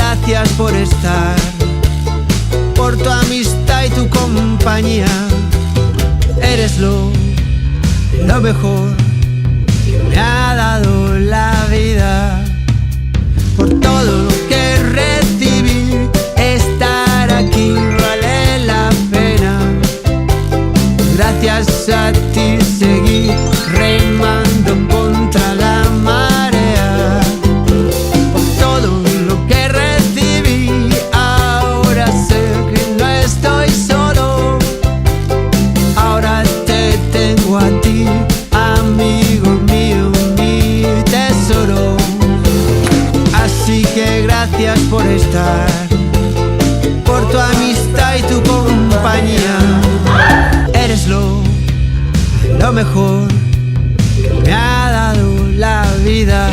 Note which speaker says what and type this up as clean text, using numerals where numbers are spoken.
Speaker 1: gracias por estar, por tu amistad y tu compañía. Eres lo mejor que me ha dado la vida. Por todo lo que recibí, estar aquí vale la pena. Gracias a ti seguí remando contra la marea. Por todo lo que recibí, ahora sé que no estoy solo. Ahora te tengo a ti, amigo mío, mi tesoro. Así que gracias por estar, por tu amistad y tu compañía. Eres lo mejor que me ha dado la vida.